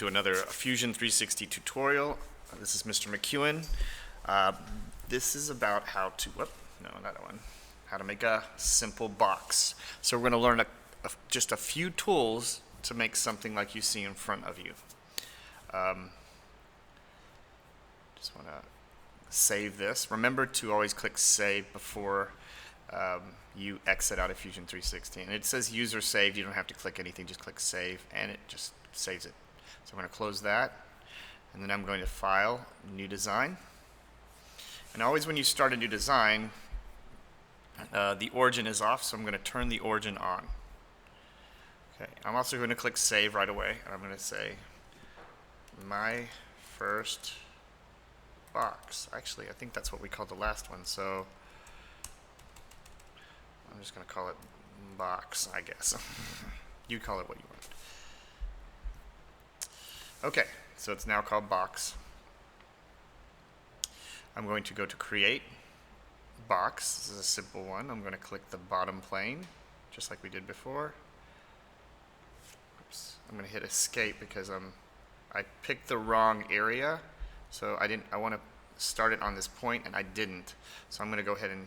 to another Fusion 360 tutorial. This is Mr. McEwen. This is about how to, how to make a simple box. So we're going to learn just a few tools to make something like you see in front of you. Just want to save this. Remember to always click save before you exit out of Fusion 360. And it says user saved. You don't have to click anything, just click save, and it just saves it. So I'm going to close that, and then I'm going to File, New Design. And always when you start a new design, the origin is off, so I'm going to turn the origin on. Okay, I'm also going to click save right away, and I'm going to say my first box. Actually, I think that's what we called the last one, so I'm just going to call it box, I guess. You call it what you want. Okay, so it's now called box. I'm going to go to create box. This is a simple one. I'm going to click the bottom plane, just like we did before. Oops. I'm going to hit escape because I picked the wrong area. So I want to start it on this point, and I didn't. So I'm going to go ahead and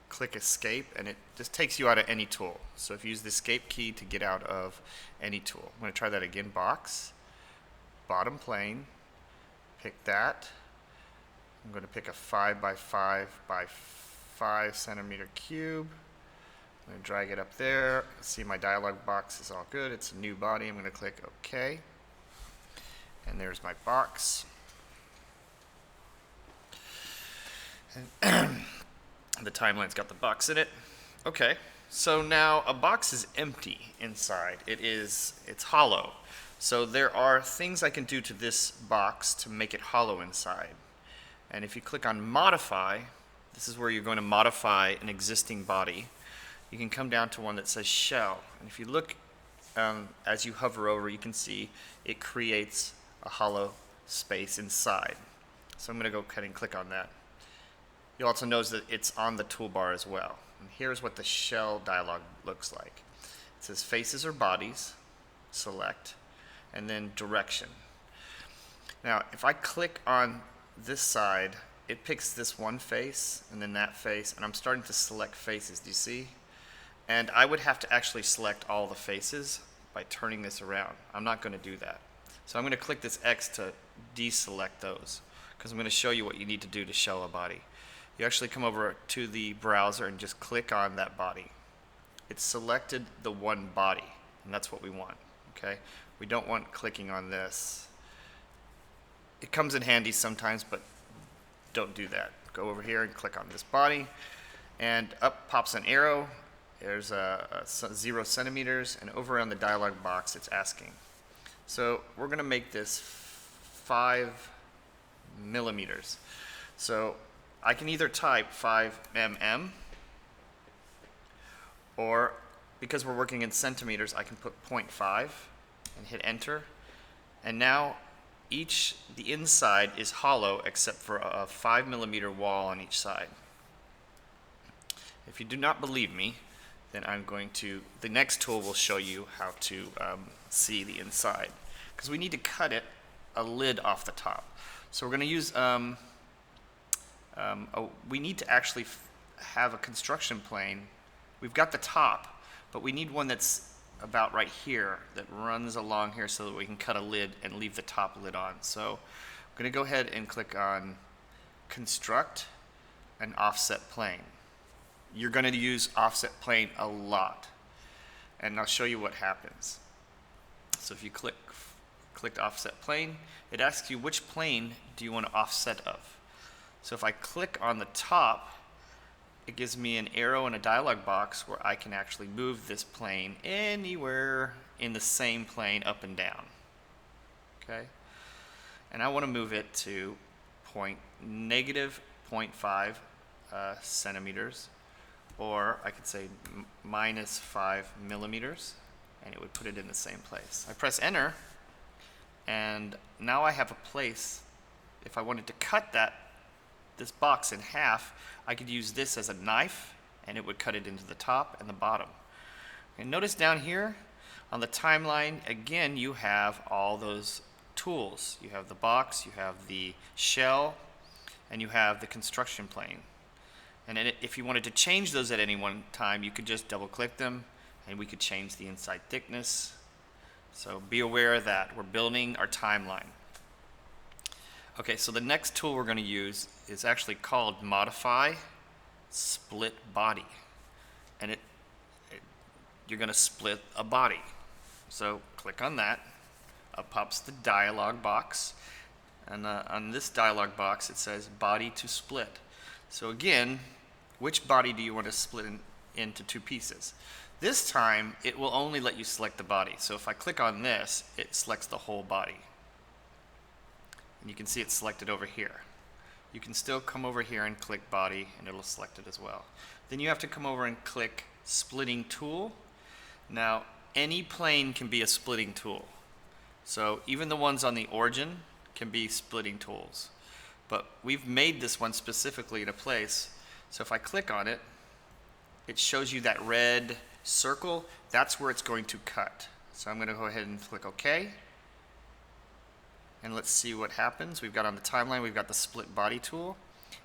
click escape, and it just takes you out of any tool. So if you use the escape key to get out of any tool. I'm going to try that again. Box, bottom plane, pick that. I'm going to pick a 5 by 5 by 5 centimeter cube. I'm going to drag it up there. See, my dialog box is all good. It's a new body. I'm going to click OK. And there's my box. And the timeline's got the box in it. Okay, so now a box is empty inside. It's hollow. So there are things I can do to this box to make it hollow inside. And if you click on modify, this is where you're going to modify an existing body. You can come down to one that says shell. And if you look as you hover over, you can see it creates a hollow space inside. So I'm going to go ahead and click on that. You'll also notice that it's on the toolbar as well. And here's what the shell dialog looks like. It says faces or bodies, select, and then direction. Now, if I click on this side, it picks this one face and then that face, and I'm starting to select faces. Do you see? And I would have to actually select all the faces by turning this around. I'm not going to do that. So I'm going to click this X to deselect those, because I'm going to show you what you need to do to shell a body. You actually come over to the browser and just click on that body. It's selected the one body, and that's what we want. Okay? We don't want clicking on this. It comes in handy sometimes, but don't do that. Go over here and click on this body, and up pops an arrow. There's 0 centimeters, and over on the dialog box it's asking. So we're going to make this 5 millimeters. So I can either type 5 mm, or because we're working in centimeters, I can put 0.5 and hit enter. And now the inside is hollow except for a 5 millimeter wall on each side. If you do not believe me, then the next tool will show you how to see the inside. Because we need to cut a lid off the top. So we're going to use, we need to actually have a construction plane. We've got the top, but we need one that's about right here that runs along here so that we can cut a lid and leave the top lid on. So I'm going to go ahead and click on construct an offset plane. You're going to use offset plane a lot, and I'll show you what happens. So if you click offset plane, it asks you which plane do you want to offset of. So if I click on the top, it gives me an arrow and a dialog box where I can actually move this plane anywhere in the same plane up and down. Okay? And I want to move it to negative 0.5 centimeters, or I could say minus 5 millimeters, and it would put it in the same place. I press enter, and now I have a place. If I wanted to cut this box in half, I could use this as a knife, and it would cut it into the top and the bottom. And notice down here On the timeline, again, you have all those tools. You have the box, you have the shell, and you have the construction plane. And if you wanted to change those at any one time, you could just double click them and we could change the inside thickness. So be aware of that. We're building our timeline. Okay, so the next tool we're going to use is actually called Modify Split Body. And you're going to split a body. So click on that. Up pops the dialog box. And on this dialog box it says Body to Split. So again, which body do you want to split into two pieces? This time it will only let you select the body. So if I click on this, it selects the whole body. And you can see it's selected over here. You can still come over here and click body and it'll select it as well. Then you have to come over and click splitting tool. Now any plane can be a splitting tool. So even the ones on the origin can be splitting tools. But we've made this one specifically in a place. So if I click on it, it shows you that red circle. That's where it's going to cut. So I'm going to go ahead and click OK. And let's see what happens. We've got on the timeline, we've got the split body tool.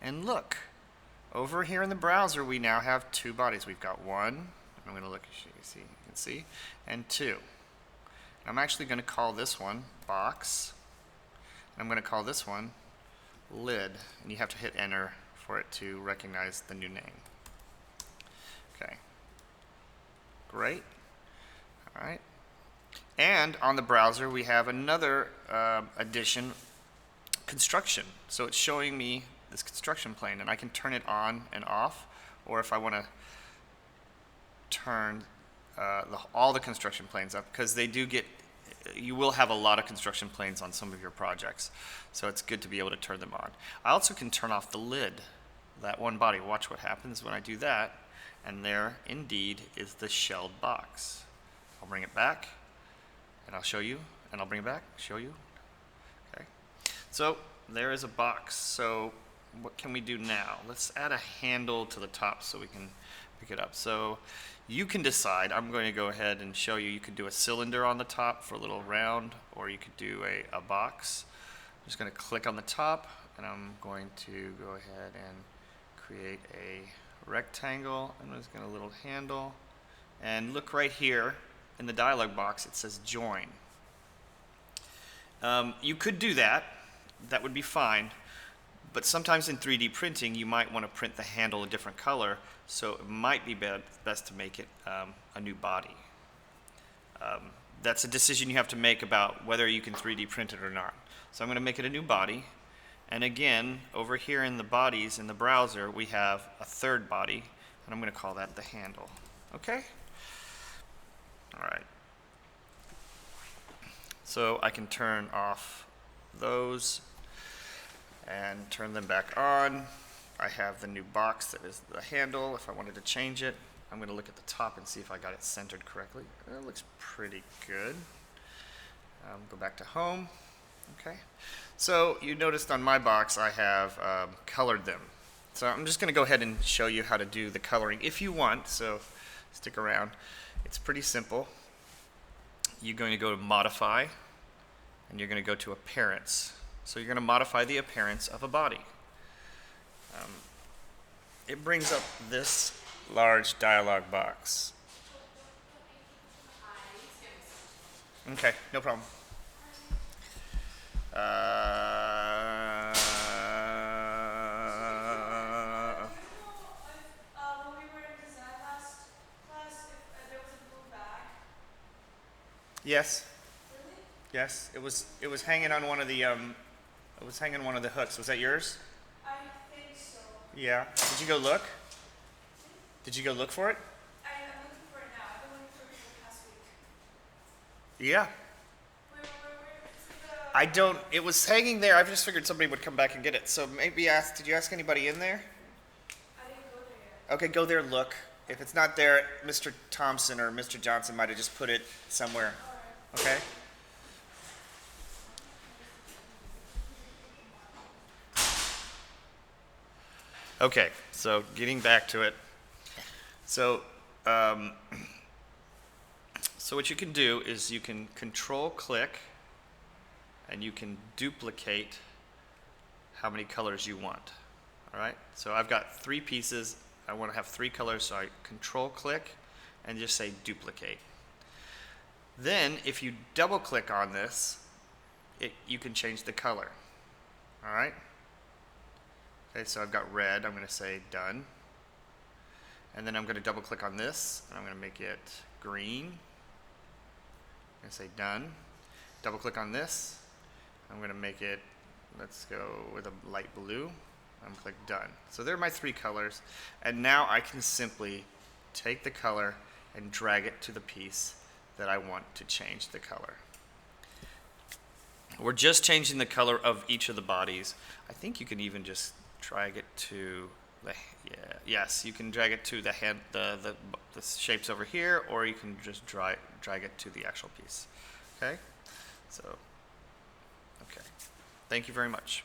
And look, over here in the browser, we now have two bodies. We've got one, I'm going to look, you can see, and two. And I'm actually going to call this one box. And I'm going to call this one lid. And you have to hit enter for it to recognize the new name. Okay. Great. All right. And on the browser, we have another addition, construction. So it's showing me this construction plane, and I can turn it on and off, or if I want to turn all the construction planes up, because they do get, you will have a lot of construction planes on some of your projects, so it's good to be able to turn them on. I also can turn off the lid, that one body. Watch what happens when I do that, and there indeed is the shelled box. I'll bring it back. And I'll show you, and I'll bring it back, show you. Okay. So there is a box. So what can we do now? Let's add a handle to the top so we can pick it up. So you can decide. I'm going to go ahead and show you. You could do a cylinder on the top for a little round, or you could do a box. I'm just going to click on the top, and I'm going to go ahead and create a rectangle. I'm just going to little handle. And look right here. In the dialog box, it says join. You could do that. That would be fine. But sometimes in 3D printing, you might want to print the handle a different color, so it might be best to make it a new body. That's a decision you have to make about whether you can 3D print it or not. So I'm going to make it a new body. And again, over here in the bodies in the browser, we have a third body, and I'm going to call that the handle. Okay? All right. So I can turn off those and turn them back on. I have the new box that is the handle. If I wanted to change it, I'm going to look at the top and see if I got it centered correctly. It looks pretty good. Go back to home. Okay. So you noticed on my box I have colored them. So I'm just going to go ahead and show you how to do the coloring if you want. So stick around. It's pretty simple. You're going to go to Modify, and you're going to go to Appearance. So you're going to modify the appearance of a body. It brings up this large dialog box. Okay, no problem. Yes. Really? Yes. It was hanging on one of the hooks. Was that yours? I think so. Yeah. Did you go look? Did you go look for it? I'm looking for it now. I've been looking for it for the past week. Yeah. Where is the... I don't. It was hanging there. I just figured somebody would come back and get it. So maybe ask. Did you ask anybody in there? I didn't go there yet. Okay, go there and look. If it's not there, Mr. Thompson or Mr. Johnson might have just put it somewhere. Okay? Okay, so getting back to it. So So what you can do is you can control click and you can duplicate how many colors you want. All right, so I've got 3 pieces. I want to have 3 colors, so I control click and just say duplicate. Then if you double click on this, you can change the color. All right. Okay, so I've got red. I'm going to say done. And then I'm going to double click on this and I'm going to make it green. I'm going to say done. Double click on this. I'm going to make it, let's go with a light blue. I'm going to click done. So there are my 3 colors. And now I can simply take the color and drag it to the piece that I want to change the color. We're just changing the color of each of the bodies. I think you can even just drag it to the, yes, you can drag it to the head, the shapes over here, or you can just drag it to the actual piece. Okay? So, okay. Thank you very much.